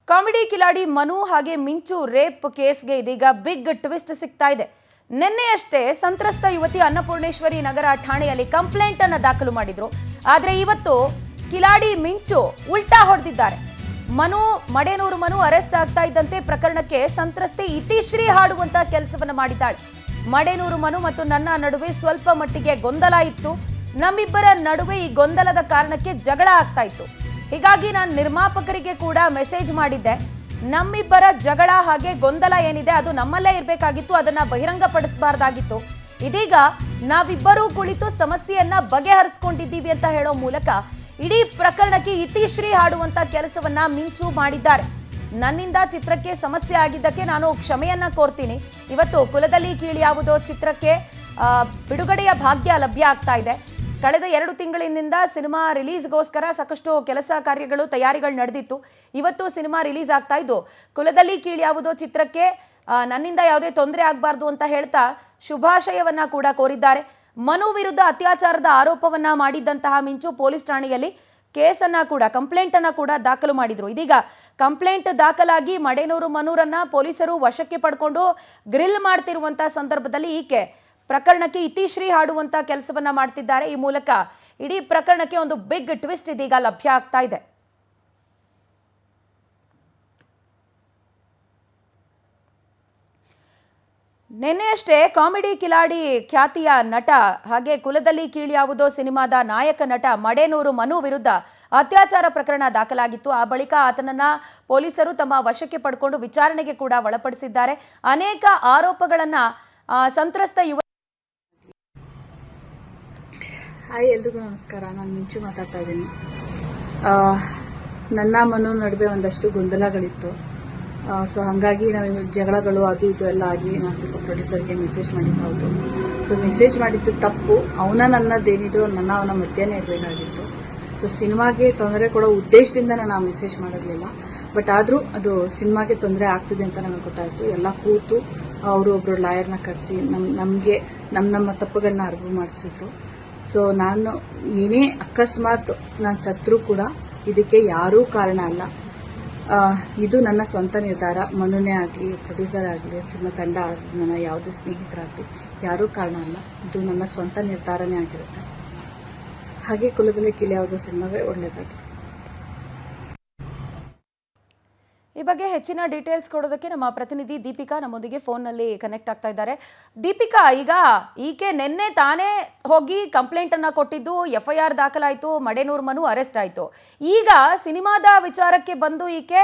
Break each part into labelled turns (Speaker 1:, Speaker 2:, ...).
Speaker 1: Comedy Kiladi Manu ಹಾಗೆ ಮಿಂಚು rape ಕೇಸ್ಗೆ ಇದೀಗ ಬಿಗ್ ಟ್ವಿಸ್ಟ್ ಸಿಗ್ತಾ ಇದೆ. ನಿನ್ನೆಯಷ್ಟೇ ಸಂತ್ರಸ್ತ ಯುವತಿ ಅನ್ನಪೂರ್ಣೇಶ್ವರಿ ನಗರ ಠಾಣೆಯಲ್ಲಿ ಕಂಪ್ಲೇಂಟ್ ಅನ್ನು ದಾಖಲು ಮಾಡಿದ್ರು. ಆದರೆ ಇವತ್ತು ಕಿಲಾಡಿ ಮಿಂಚು ಉಲ್ಟಾ ಹೊಡೆದಿದ್ದಾರೆ. ಮಡೇನೂರು ಮನು ಅರೆಸ್ಟ್ ಆಗ್ತಾ ಇದ್ದಂತೆ ಪ್ರಕರಣಕ್ಕೆ ಸಂತ್ರಸ್ತೆ ಇತಿಶ್ರೀ ಹಾಡುವಂತ ಕೆಲಸವನ್ನ ಮಾಡಿದ್ದಾಳೆ. ಮಡೇನೂರು ಮನು ಮತ್ತು ನನ್ನ ನಡುವೆ ಸ್ವಲ್ಪ ಮಟ್ಟಿಗೆ ಗೊಂದಲ ಇತ್ತು. ನಮ್ಮಿಬ್ಬರ ನಡುವೆ ಈ ಗೊಂದಲದ ಕಾರಣಕ್ಕೆ ಜಗಳ ಆಗ್ತಾ ಇತ್ತು. ಹೀಗಾಗಿ ನಾನು ನಿರ್ಮಾಪಕರಿಗೆ ಕೂಡ ಮೆಸೇಜ್ ಮಾಡಿದ್ದೆ. ನಮ್ಮಿಬ್ಬರ ಜಗಳ ಹಾಗೆ ಗೊಂದಲ ಏನಿದೆ ಅದು ನಮ್ಮಲ್ಲೇ ಇರಬೇಕಾಗಿತ್ತು, ಅದನ್ನ ಬಹಿರಂಗಪಡಿಸಬಾರ್ದಾಗಿತ್ತು. ಇದೀಗ ನಾವಿಬ್ಬರೂ ಕುಳಿತು ಸಮಸ್ಯೆಯನ್ನ ಬಗೆಹರಿಸಿಕೊಂಡಿದ್ದೀವಿ ಅಂತ ಹೇಳೋ ಮೂಲಕ ಇಡೀ ಪ್ರಕರಣಕ್ಕೆ ಇತಿಶ್ರೀ ಹಾಡುವಂತ ಕೆಲಸವನ್ನ ಮಿಂಚು ಮಾಡಿದ್ದಾರೆ. ನನ್ನಿಂದ ಚಿತ್ರಕ್ಕೆ ಸಮಸ್ಯೆ ಆಗಿದ್ದಕ್ಕೆ ನಾನು ಕ್ಷಮೆಯನ್ನ ಕೋರ್ತೀನಿ. ಇವತ್ತು ಕುಲದಲ್ಲಿ ಕೀಳಿಯಾವುದೋ ಚಿತ್ರಕ್ಕೆ ಬಿಡುಗಡೆಯ ಭಾಗ್ಯ ಲಭ್ಯ ಆಗ್ತಾ ಇದೆ. ಕಳೆದ 2 ತಿಂಗಳಿನಿಂದ ಸಿನಿಮಾ ರಿಲೀಸ್ಗೋಸ್ಕರ ಸಾಕಷ್ಟು ಕೆಲಸ ಕಾರ್ಯಗಳು ತಯಾರಿಗಳು ನಡೆದಿತ್ತು. ಇವತ್ತು ಸಿನಿಮಾ ರಿಲೀಸ್ ಆಗ್ತಾ ಇದ್ದು ಕುಲದಲ್ಲಿ ಕೀಳಿಯಾವುದೋ ಚಿತ್ರಕ್ಕೆ ನನ್ನಿಂದ ಯಾವುದೇ ತೊಂದರೆ ಆಗಬಾರ್ದು ಅಂತ ಹೇಳ್ತಾ ಶುಭಾಶಯವನ್ನ ಕೂಡ ಕೋರಿದ್ದಾರೆ. ಮನು ವಿರುದ್ಧ ಅತ್ಯಾಚಾರದ ಆರೋಪವನ್ನ ಮಾಡಿದ್ದಂತಹ ಮಿಂಚು ಪೊಲೀಸ್ ಠಾಣೆಯಲ್ಲಿ ಕಂಪ್ಲೇಂಟ್ ಅನ್ನ ಕೂಡ ದಾಖಲು ಮಾಡಿದ್ರು. ಇದೀಗ ಕಂಪ್ಲೇಂಟ್ ದಾಖಲಾಗಿ ಮಡೇನೂರು ಮನೂರನ್ನ ಪೊಲೀಸರು ವಶಕ್ಕೆ ಪಡ್ಕೊಂಡು ಗ್ರಿಲ್ ಮಾಡ್ತಿರುವಂತಹ ಸಂದರ್ಭದಲ್ಲಿ ಈಕೆ ಪ್ರಕರಣಕ್ಕೆ ಇತಿಶ್ರೀ ಹಾಡುವಂತ ಕೆಲಸವನ್ನ ಮಾಡ್ತಿದ್ದಾರೆ. ಈ ಮೂಲಕ ಇಡೀ ಪ್ರಕರಣಕ್ಕೆ ಒಂದು ಬಿಗ್ ಟ್ವಿಸ್ಟ್ ಇದೀಗ ಲಭ್ಯ ಆಗ್ತಾ ಇದೆ. ನಿನ್ನೆಯಷ್ಟೇ ಕಾಮಿಡಿ ಕಿಲಾಡಿ ಖ್ಯಾತಿಯ ನಟ ಹಾಗೆ ಕುಲದಲ್ಲಿ ಕೀಳಿಯಾವುದೋ ಸಿನಿಮಾದ ನಾಯಕ ನಟ ಮಡೇನೂರು ಮನು ವಿರುದ್ಧ ಅತ್ಯಾಚಾರ ಪ್ರಕರಣ ದಾಖಲಾಗಿತ್ತು. ಆ ಬಳಿಕ ಆತನನ್ನ ಪೊಲೀಸರು ತಮ್ಮ ವಶಕ್ಕೆ ಪಡ್ಕೊಂಡು ವಿಚಾರಣೆಗೆ ಕೂಡ ಒಳಪಡಿಸಿದ್ದಾರೆ. ಅನೇಕ ಆರೋಪಗಳನ್ನ ಸಂತ್ರಸ್ತ ಯುವ
Speaker 2: ಹಾಯ್, ಎಲ್ರಿಗೂ ನಮಸ್ಕಾರ. ನಾನು ಮಿಂಚು ಮಾತಾಡ್ತಾ ಇದ್ದೀನಿ. ನನ್ನ ಮನು ನಡುವೆ ಒಂದಷ್ಟು ಗೊಂದಲಗಳಿತ್ತು. ಸೊ ಹಾಗಾಗಿ ನಾವು ಜಗಳಗಳು ಅದು ಇದು ಎಲ್ಲ ಆಗಿ ನಾನು ಸ್ವಲ್ಪ ಪ್ರೊಡ್ಯೂಸರ್ಗೆ ಮೆಸೇಜ್ ಮಾಡಿದ್ದು ಹೌದು. ಸೊ ಮೆಸೇಜ್ ಮಾಡಿದ್ದು ತಪ್ಪು. ನನ್ನದೇನಿದ್ರು ಅವನ ಮಧ್ಯೆನೇ ಇರಬೇಕಾಗಿತ್ತು. ಸೊ ಸಿನಿಮಾಗೆ ತೊಂದರೆ ಕೊಡೋ ಉದ್ದೇಶದಿಂದ ನಾನು ಆ ಮೆಸೇಜ್ ಮಾಡಿರಲಿಲ್ಲ. ಬಟ್ ಆದರೂ ಅದು ಸಿನಿಮಾಗೆ ತೊಂದರೆ ಆಗ್ತಿದೆ ಅಂತ ನನಗೆ ಗೊತ್ತಾಯಿತು. ಎಲ್ಲ ಕೂತು ಅವರು ಒಬ್ಬರು ಲಾಯರ್ನ ಕರೆಸಿ ನಮಗೆ ನಮ್ಮ ತಪ್ಪುಗಳನ್ನ ಅರಿವು ಮಾಡಿಸಿದ್ರು. ಸೊ ನಾನು ಏನೇ ಅಕಸ್ಮಾತ್ ನಾನು ಸತ್ರೂ ಕೂಡ ಇದಕ್ಕೆ ಯಾರೂ ಕಾರಣ ಅಲ್ಲ. ಇದು ನನ್ನ ಸ್ವಂತ ನಿರ್ಧಾರ. ಮನುನೇ ಆಗಲಿ, ಪ್ರೊಡ್ಯೂಸರ್ ಆಗಲಿ, ಸಿನಿಮಾ ತಂಡ ಆಗಲಿ, ನನ್ನ ಯಾವುದೇ ಸ್ನೇಹಿತರಾಗಲಿ ಯಾರೂ ಕಾರಣ ಅಲ್ಲ. ಇದು ನನ್ನ ಸ್ವಂತ ನಿರ್ಧಾರನೇ ಆಗಿರುತ್ತೆ. ಹಾಗೆ ಕುಲದಲ್ಲಿ ಕೀಳಿಯಾವುದೋ ಸಿನಿಮಾಗೆ ಒಳ್ಳೆಯದಾಗಿ.
Speaker 1: ಈ ಬಗ್ಗೆ ಹೆಚ್ಚಿನ ಡೀಟೇಲ್ಸ್ ಕೊಡೋದಕ್ಕೆ ನಮ್ಮ ಪ್ರತಿನಿಧಿ ದೀಪಿಕಾ ನಮ್ಮೊಂದಿಗೆ ಫೋನ್ನಲ್ಲಿ ಕನೆಕ್ಟ್ ಆಗ್ತಾ ಇದ್ದಾರೆ. ದೀಪಿಕಾ, ಈಗ ಈಕೆ ನಿನ್ನೆ ತಾನೇ ಹೋಗಿ ಕಂಪ್ಲೇಂಟ್ ಅನ್ನ ಕೊಟ್ಟಿದ್ದು, FIR ದಾಖಲಾಯಿತು, ಮಡೇನೂರು ಮನು ಅರೆಸ್ಟ್ ಆಯಿತು. ಈಗ ಸಿನಿಮಾದ ವಿಚಾರಕ್ಕೆ ಬಂದು ಈಕೆ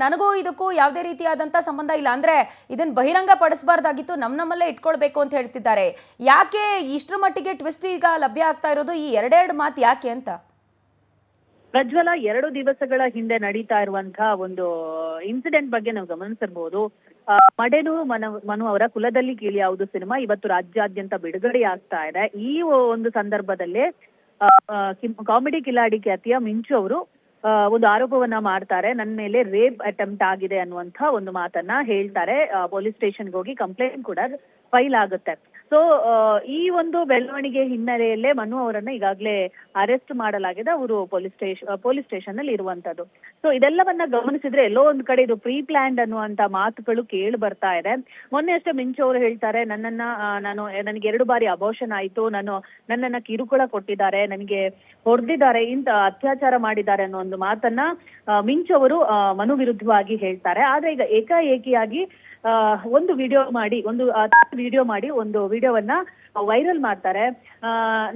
Speaker 1: ನನಗೂ ಇದಕ್ಕೂ ಯಾವುದೇ ರೀತಿಯಾದಂಥ ಸಂಬಂಧ ಇಲ್ಲ, ಅಂದರೆ ಇದನ್ನು ಬಹಿರಂಗ ಪಡಿಸಬಾರ್ದಾಗಿತ್ತು, ನಮ್ಮಲ್ಲೇ ಇಟ್ಕೊಳ್ಬೇಕು ಅಂತ ಹೇಳ್ತಿದ್ದಾರೆ. ಯಾಕೆ ಇಷ್ಟರ ಮಟ್ಟಿಗೆ ಟ್ವಿಸ್ಟ್ ಈಗ ಲಭ್ಯ ಆಗ್ತಾ ಇರೋದು? ಈ ಎರಡೆರಡು ಮಾತು ಯಾಕೆ ಅಂತ?
Speaker 3: ಪ್ರಜ್ವಲ, 2 ದಿವಸಗಳ ಹಿಂದೆ ನಡೀತಾ ಇರುವಂತಹ ಒಂದು ಇನ್ಸಿಡೆಂಟ್ ಬಗ್ಗೆ ನಾವು ಗಮನಿಸಿರ್ಬೋದು. ಮಡೇನೂರು ಮನು ಅವರ ಕುಲದಲ್ಲಿ ಕೀಳಿಯಾವುದು ಸಿನಿಮಾ ಇವತ್ತು ರಾಜ್ಯಾದ್ಯಂತ ಬಿಡುಗಡೆ ಆಗ್ತಾ ಇದೆ. ಈ ಒಂದು ಸಂದರ್ಭದಲ್ಲೇ ಕಾಮಿಡಿ ಕಿಲಾಡಿ ಖ್ಯಾತಿಯ ಮಿಂಚು ಅವರು ಒಂದು ಆರೋಪವನ್ನ ಮಾಡ್ತಾರೆ. ನನ್ನ ಮೇಲೆ ರೇಪ್ ಅಟೆಂಪ್ಟ್ ಆಗಿದೆ ಅನ್ನುವಂತ ಒಂದು ಮಾತನ್ನ ಹೇಳ್ತಾರೆ. ಪೊಲೀಸ್ ಸ್ಟೇಷನ್ಗೆ ಹೋಗಿ ಕಂಪ್ಲೇಂಟ್ ಕೂಡ ಫೈಲ್ ಆಗುತ್ತೆ. ಸೊ ಈ ಒಂದು ಬೆಳವಣಿಗೆ ಹಿನ್ನೆಲೆಯಲ್ಲೇ ಮನು ಅವರನ್ನ ಈಗಾಗಲೇ ಅರೆಸ್ಟ್ ಮಾಡಲಾಗಿದೆ. ಅವರು ಪೊಲೀಸ್ ಸ್ಟೇಷನ್ ಅಲ್ಲಿ ಇರುವಂತದ್ದು. ಸೊ ಇದೆಲ್ಲವನ್ನ ಗಮನಿಸಿದ್ರೆ ಎಲ್ಲೋ ಒಂದ್ ಕಡೆ ಇದು ಪ್ರೀ ಪ್ಲಾನ್ಡ್ ಅನ್ನುವಂತ ಮಾತುಗಳು ಕೇಳಿ ಬರ್ತಾ ಇದೆ. ಮೊನ್ನೆ ಅಷ್ಟೇ ಮಿಂಚು ಅವರು ಹೇಳ್ತಾರೆ, ನನಗೆ 2 ಬಾರಿ ಅಬೋಷನ್ ಆಯ್ತು, ನನ್ನನ್ನ ಕಿರುಕುಳ ಕೊಟ್ಟಿದ್ದಾರೆ, ನನಗೆ ಹೊಡೆದಿದ್ದಾರೆ, ಇಂತ ಅತ್ಯಾಚಾರ ಮಾಡಿದ್ದಾರೆ ಅನ್ನೋ ಒಂದು ಮಾತನ್ನ ಮಿಂಚು ಅವರು ಮನು ವಿರುದ್ಧವಾಗಿ ಹೇಳ್ತಾರೆ. ಆದ್ರೆ ಈಗ ಏಕಾಏಕಿಯಾಗಿ ಒಂದು ವಿಡಿಯೋ ಮಾಡಿ ಒಂದು ವಿಡಿಯೋವನ್ನ ವೈರಲ್ ಮಾಡ್ತಾರೆ.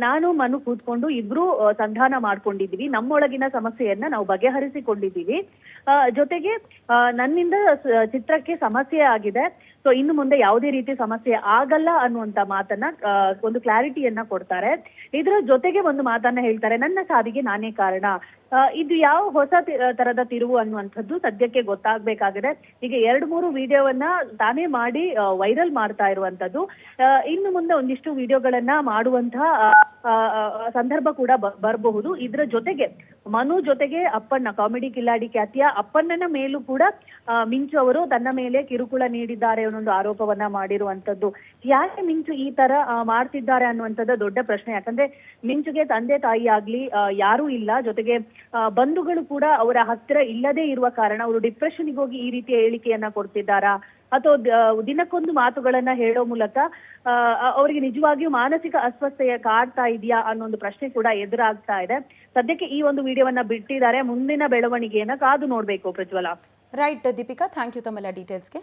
Speaker 3: ನಾನು ಮನು ಕೂತ್ಕೊಂಡು ಇಬ್ರು ಸಂಧಾನ ಮಾಡ್ಕೊಂಡಿದೀವಿ, ನಮ್ಮೊಳಗಿನ ಸಮಸ್ಯೆಯನ್ನ ನಾವು ಬಗೆಹರಿಸಿಕೊಂಡಿದ್ದೀವಿ, ಜೊತೆಗೆ ನನ್ನಿಂದ ಚಿತ್ರಕ್ಕೆ ಸಮಸ್ಯೆ ಆಗಿದೆ, ಸೊ ಇನ್ನು ಮುಂದೆ ಯಾವುದೇ ರೀತಿ ಸಮಸ್ಯೆ ಆಗಲ್ಲ ಅನ್ನುವಂತ ಮಾತನ್ನ ಒಂದು ಕ್ಲಾರಿಟಿಯನ್ನ ಕೊಡ್ತಾರೆ. ಇದರ ಜೊತೆಗೆ ಒಂದು ಮಾತನ್ನ ಹೇಳ್ತಾರೆ, ನನ್ನ ಸಾವಿಗೆ ನಾನೇ ಕಾರಣ. ಇದು ಯಾವ ಹೊಸ ತರದ ತಿರುವು ಅನ್ನುವಂಥದ್ದು ಸದ್ಯಕ್ಕೆ ಗೊತ್ತಾಗ್ಬೇಕಾಗಿದೆ. ಈಗ 2-3 ವಿಡಿಯೋವನ್ನ ತಾನೇ ಮಾಡಿ ವೈರಲ್ ಮಾಡ್ತಾ ಇರುವಂತದ್ದು. ಇನ್ನು ಮುಂದೆ ಒಂದಿಷ್ಟು ವಿಡಿಯೋಗಳನ್ನ ಮಾಡುವಂತಹ ಸಂದರ್ಭ ಕೂಡ ಬರಬಹುದು. ಇದರ ಜೊತೆಗೆ ಮನು ಜೊತೆಗೆ ಅಪ್ಪಣ್ಣ, ಕಾಮಿಡಿ ಕಿಲಾಡಿ ಖ್ಯಾತಿಯ ಅಪ್ಪಣ್ಣನ ಮೇಲೂ ಕೂಡ ಮಿಂಚು ಅವರು ತನ್ನ ಮೇಲೆ ಕಿರುಕುಳ ನೀಡಿದ್ದಾರೆ ಅನ್ನೋದೊಂದು ಆರೋಪವನ್ನ ಮಾಡಿರುವಂತದ್ದು. ಯಾಕೆ ಮಿಂಚು ಈ ತರ ಮಾಡ್ತಿದ್ದಾರೆ ಅನ್ನುವಂಥದ್ದು ದೊಡ್ಡ ಪ್ರಶ್ನೆ. ಯಾಕಂದ್ರೆ ಮಿಂಚುಗೆ ತಂದೆ ತಾಯಿ ಆಗ್ಲಿ ಯಾರೂ ಇಲ್ಲ, ಜೊತೆಗೆ ಬಂಧುಗಳು ಕೂಡ ಅವರ ಹತ್ತಿರ ಇಲ್ಲದೆ ಇರುವ ಕಾರಣ ಅವರು ಡಿಪ್ರೆಷನ್ಗೆ ಹೋಗಿ ಈ ರೀತಿಯ ಹೇಳಿಕೆಯನ್ನ ಕೊಡ್ತಿದ್ದಾರಾ, ಅಥವಾ ದಿನಕ್ಕೊಂದು ಮಾತುಗಳನ್ನ ಹೇಳೋ ಮೂಲಕ ಅವರಿಗೆ ನಿಜವಾಗಿಯೂ ಮಾನಸಿಕ ಅಸ್ವಸ್ಥತೆಯ ಕಾಡ್ತಾ ಇದೆಯಾ ಅನ್ನೋ ಒಂದು ಪ್ರಶ್ನೆ ಕೂಡ ಎದುರಾಗ್ತಾ ಇದೆ. ಸದ್ಯಕ್ಕೆ ಈ ಒಂದು ವಿಡಿಯೋವನ್ನ ಬಿಟ್ಟಿದ್ದಾರೆ. ಮುಂದಿನ ಬೆಳವಣಿಗೆಯನ್ನ ಕಾದು ನೋಡ್ಬೇಕು ಪ್ರಜ್ವಲ.
Speaker 1: ರೈಟ್ ದೀಪಿಕಾ, ಥ್ಯಾಂಕ್ ಯು ತಮ್ಮೆಲ್ಲ ಡೀಟೇಲ್ಸ್ಗೆ.